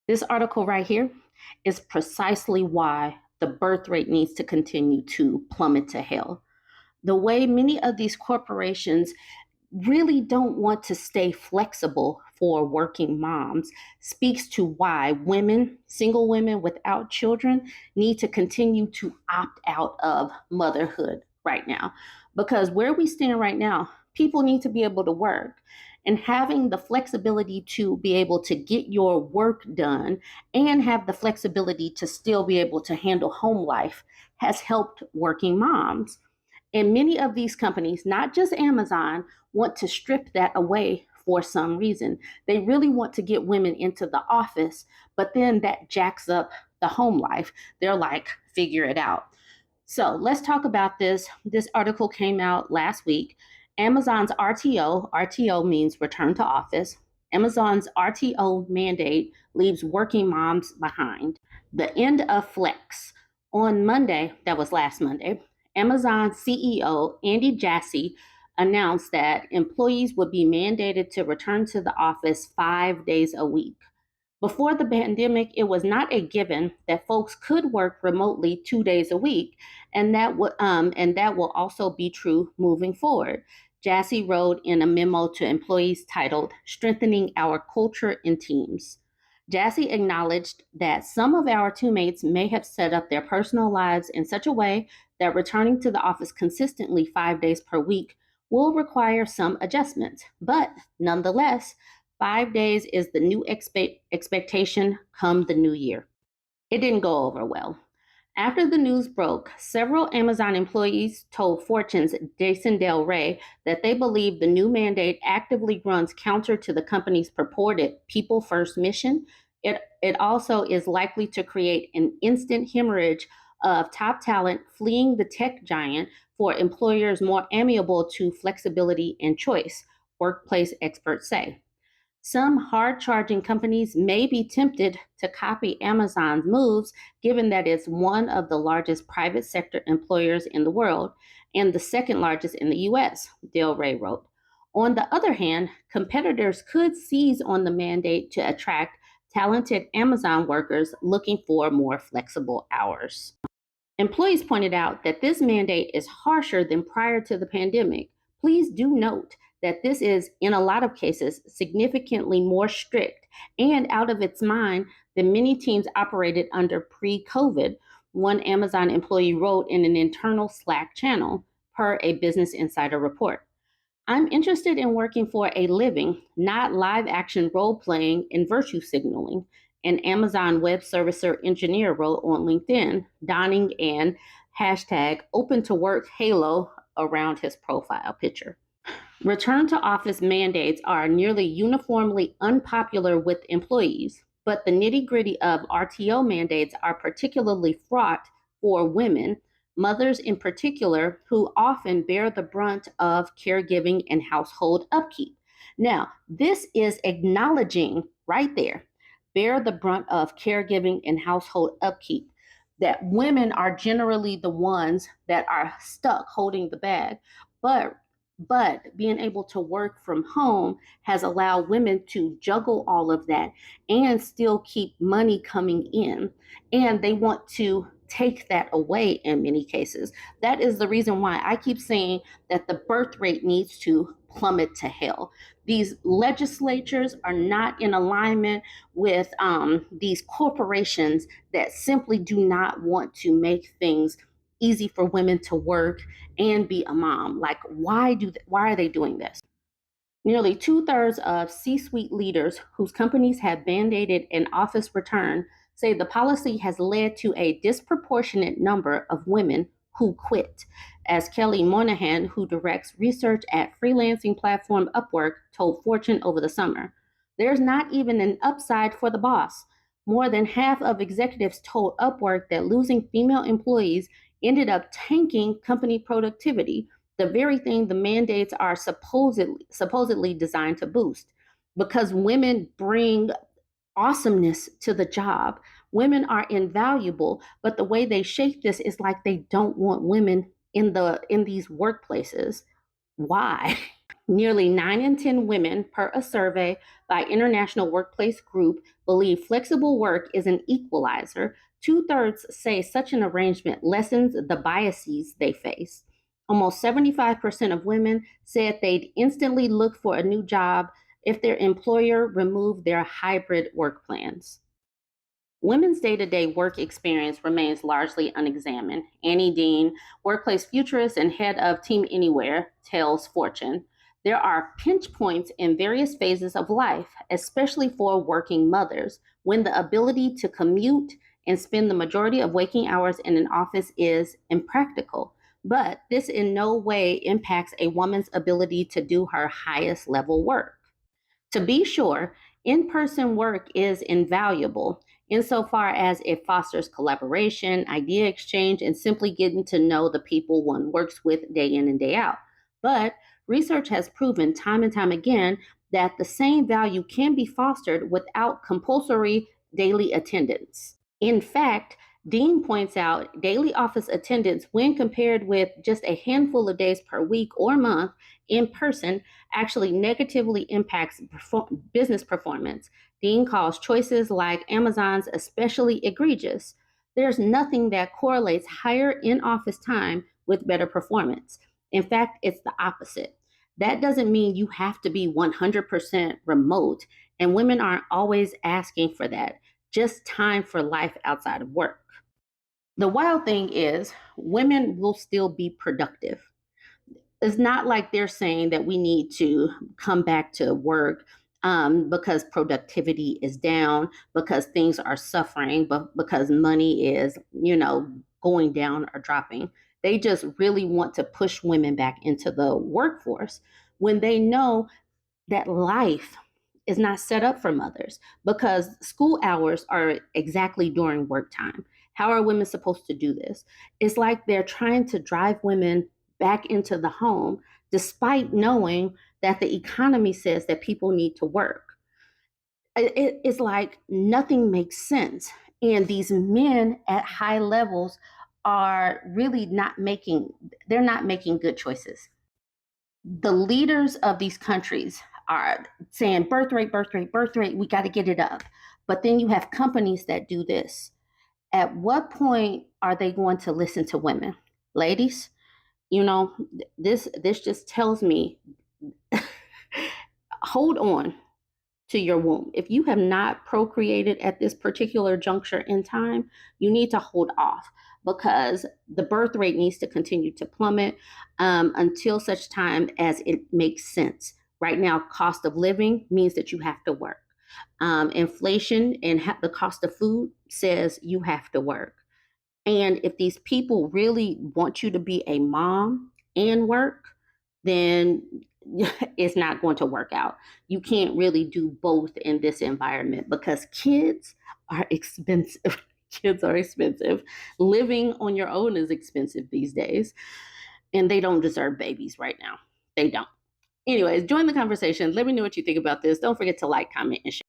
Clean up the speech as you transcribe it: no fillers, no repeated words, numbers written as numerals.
This article right here is precisely why the birth rate needs to continue to plummet to hell. The way many of these corporations really don't want to stay flexible for working moms speaks to why women, single women without children, need to continue to opt out of motherhood right now. Because where we stand right now, people need to be able to work. And having the flexibility to be able to get your work done and have the flexibility to still be able to handle home life has helped working moms. And many of these companies, not just Amazon, want to strip that away for some reason. They really want to get women into the office, but then that jacks up the home life. They're like, figure it out. So let's talk about this. This article came out last week. Amazon's RTO means return to office. Amazon's RTO mandate leaves working moms behind. The end of flex. On Monday, that was last Monday, Amazon CEO Andy Jassy announced that employees would be mandated to return to the office 5 days a week. Before the pandemic, it was not a given that folks could work remotely 2 days a week, and that will also be true moving forward. Jassy wrote in a memo to employees titled "Strengthening Our Culture in Teams." Jassy acknowledged that some of our teammates may have set up their personal lives in such a way that returning to the office consistently 5 days per week will require some adjustments. But nonetheless, 5 days is the new expectation come the new year. It didn't go over well. After the news broke, several Amazon employees told Fortune's Jason Del Rey that they believe the new mandate actively runs counter to the company's purported people first mission. It also is likely to create an instant hemorrhage of top talent fleeing the tech giant for employers more amiable to flexibility and choice, workplace experts say. Some hard charging companies may be tempted to copy Amazon's moves, given that it's one of the largest private sector employers in the world and the second largest in the US, Del Rey wrote. On the other hand, competitors could seize on the mandate to attract talented Amazon workers looking for more flexible hours. Employees pointed out that this mandate is harsher than prior to the pandemic. Please do note that this is, in a lot of cases, significantly more strict and out of its mind than many teams operated under pre-COVID, one Amazon employee wrote in an internal Slack channel, per a Business Insider report. I'm interested in working for a living, not live action role playing and virtue signaling, an Amazon Web Servicer engineer wrote on LinkedIn, donning an hashtag open to work halo around his profile picture. Return to office mandates are nearly uniformly unpopular with employees, but the nitty gritty of RTO mandates are particularly fraught for women, mothers in particular, who often bear the brunt of caregiving and household upkeep. Now, this is acknowledging right there, bear the brunt of caregiving and household upkeep, that women are generally the ones that are stuck holding the bag. But being able to work from home has allowed women to juggle all of that and still keep money coming in. And they want to take that away in many cases. That is the reason why I keep saying that the birth rate needs to plummet to hell. These legislatures are not in alignment with these corporations that simply do not want to make things easy for women to work and be a mom. Like, why are they doing this? Nearly two-thirds of C-suite leaders whose companies have mandated an office return say the policy has led to a disproportionate number of women who quit, as Kelly Monahan, who directs research at freelancing platform Upwork, told Fortune over the summer. There's not even an upside for the boss. More than half of executives told Upwork that losing female employees ended up tanking company productivity, the very thing the mandates are supposedly designed to boost. Because women bring awesomeness to the job. Women are invaluable, but the way they shape this is like they don't want women in these workplaces. Why? Nearly 9 in 10 women, per a survey by International Workplace Group, believe flexible work is an equalizer. Two-thirds say such an arrangement lessens the biases they face. Almost 75% of women said they'd instantly look for a new job if their employer removed their hybrid work plans. Women's day to day work experience remains largely unexamined. Annie Dean, workplace futurist and head of Team Anywhere, tells Fortune there are pinch points in various phases of life, especially for working mothers, when the ability to commute and spend the majority of waking hours in an office is impractical. But this in no way impacts a woman's ability to do her highest level work. To be sure, in person work is invaluable insofar as it fosters collaboration, idea exchange, and simply getting to know the people one works with day in and day out. But research has proven time and time again that the same value can be fostered without compulsory daily attendance. In fact, Dean points out daily office attendance, when compared with just a handful of days per week or month in person, actually negatively impacts business performance. Dean calls choices like Amazon's especially egregious. There's nothing that correlates higher in office time with better performance. In fact, it's the opposite. That doesn't mean you have to be 100% remote, and women aren't always asking for that, just time for life outside of work. The wild thing is, women will still be productive. It's not like they're saying that we need to come back to work because productivity is down, because things are suffering, but because money is, going down or dropping. They just really want to push women back into the workforce when they know that life is not set up for mothers because school hours are exactly during work time. How are women supposed to do this? It's like they're trying to drive women back into the home despite knowing that the economy says that people need to work. It's like nothing makes sense. And these men at high levels are really they're not making good choices. The leaders of these countries are saying birth rate, birth rate, birth rate, we got to get it up. But then you have companies that do this. At what point are they going to listen to women? Ladies, this just tells me hold on to your womb. If you have not procreated at this particular juncture in time, you need to hold off because the birth rate needs to continue to plummet until such time as it makes sense. Right now, cost of living means that you have to work. Inflation and the cost of food says you have to work. And if these people really want you to be a mom and work, then it's not going to work out. You can't really do both in this environment because kids are expensive. Kids are expensive. Living on your own is expensive these days, and they don't deserve babies right now. They don't. Anyways, join the conversation. Let me know what you think about this. Don't forget to like, comment, and share.